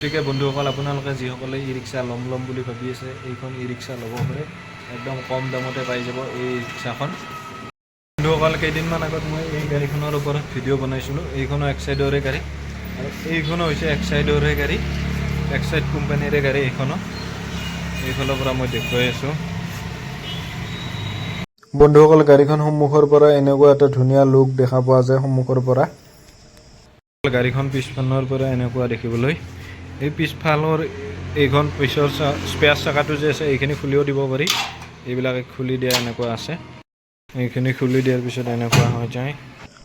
গতিকে বন্ধুসকল আপোনালোকে যিসকলে ই ৰিক্সা ল'ম বুলি ভাবি আছে এইখন ই ৰিক্সা ল'ব পাৰে একদম কম দামতে পাই যাব এই ৰিক্সাখন বন্ধুসকল কেইদিনমান আগত মই এই গাড়ীখনৰ ওপৰত ভিডিঅ' বনাইছিলোঁ এইখনো এক্সাইডৰে গাড়ী আৰু এইখনো হৈছে এক্সাইডৰে গাড়ী এক্সাইড কোম্পানীৰে গাড়ী এইখনো এইফালৰ পৰা মই দেখুৱাই আছোঁ বন্ধুসকল গাড়ীখন সন্মুখৰ পৰা এনেকুৱা এটা ধুনীয়া লুক দেখা পোৱা যায় সন্মুখৰ পৰা গাড়ীখন পিছফালৰ পৰা এনেকুৱা দেখিবলৈ এই পিছফালৰ এইখন পিছৰ স্পেয়াৰ চাকাটো যে আছে এইখিনি খুলিও দিব পাৰি এইবিলাকে খুলি দিয়া এনেকুৱা আছে এইখিনি খুলি দিয়াৰ পিছত এনেকুৱা হৈ যায়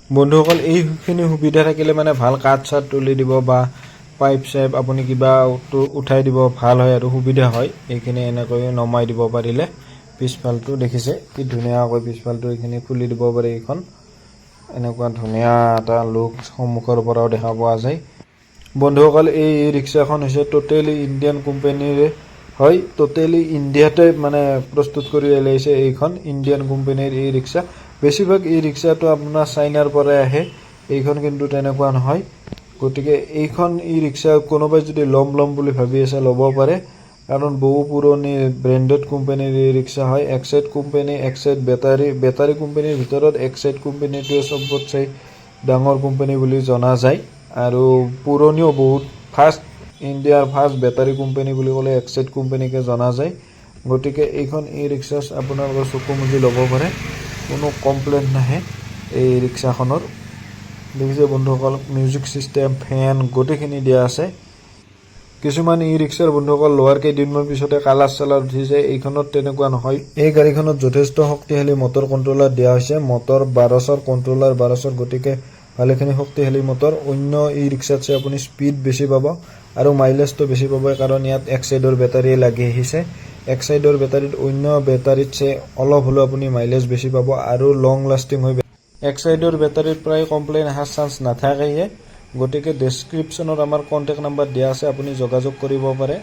বন্ধুসকল এইখিনি সুবিধা থাকিলে মানে ভাল কাঠ চাট তুলি দিব বা পাইপ চাইপ আপুনি কিবা উঠাই দিব ভাল হয় আৰু সুবিধা হয় এইখিনি এনেকৈ নমাই দিব পাৰিলে পিছফালটো দেখিছে কি ধুনীয়াকৈ পিছফালটো এইখিনি খুলি দিব পাৰি এইখন এনেকুৱা ধুনীয়া এটা লুক সন্মুখৰ পৰাও দেখা পোৱা যায় বন্ধুসকল এই ৰিক্সাখন হৈছে টোটেলি ইণ্ডিয়ান কোম্পানীৰে হয় টোটেলি ইণ্ডিয়াতে মানে প্ৰস্তুত কৰি উলিয়াইছে এইখন ইণ্ডিয়ান কোম্পানীৰ এই ৰিক্সা বেছিভাগ এই ৰিক্সাটো আপোনাৰ চাইনাৰ পৰা আহে এইখন কিন্তু তেনেকুৱা নহয় গতিকে এইখন ই ৰিক্সা কোনোবাই যদি ল'ম বুলি ভাবি আছে ল'ব পাৰে কাৰণ বহু পুৰণি ব্ৰেণ্ডেড কোম্পানীৰ এই ৰিক্সা হয় এক্সাইড কোম্পানী এক্সাইড বেটাৰী কোম্পানীৰ ভিতৰত এক্সাইড কোম্পানীটোৱে চবতছে ডাঙৰ কোম্পানী বুলি জনা যায় আৰু পুৰণিও বহুত ফাৰ্ষ্ট ইণ্ডিয়াৰ ফাৰ্ষ্ট বেটাৰী কোম্পানী বুলি ক'লে এক্সাইড কোম্পানীকে জনা যায় গতিকে এইখন ই ৰিক্সা আপোনালোকৰ চকু মুজি ল'ব পাৰে কোনো কমপ্লেইন নাহে এই ৰিক্সাখনৰ দেখিছে বন্ধুসকল মিউজিক চিষ্টেম ফেন গোটেইখিনি দিয়া আছে কিছুমান ই ৰিক্সাৰ বন্ধুসকল লোৱাৰ কেইদিনমান পিছতে কালাৰ চালাৰ উঠি যায় এইখনত তেনেকুৱা নহয় এই গাড়ীখনত যথেষ্ট শক্তিশালী মটৰ কণ্ট্ৰলাৰ দিয়া হৈছে মটৰ 1200 কণ্ট্ৰলাৰ 1200 গতিকে ভালেখিনি শক্তিশালী মটৰ অন্য ই ৰিক্সাতছে আপুনি স্পীড বেছি পাব আৰু মাইলেজটো বেছি পাব কাৰণ ইয়াত এক্সাইডৰ বেটাৰী লাগি আহিছে এক্সাইডৰ বেটাৰীত অন্য বেটাৰীতছে অলপ হ'লেও আপুনি মাইলেজ বেছি পাব আৰু লং লাষ্টিং হৈ এক্সাইডৰ বেটাৰীত প্ৰায় কমপ্লেইন অহাৰ চান্স নাথাকেয়ে গতিকে ডেছক্ৰিপশ্যনত আমাৰ কণ্টেক্ট নাম্বাৰ দিয়া আছে আপুনি যোগাযোগ কৰিব পাৰে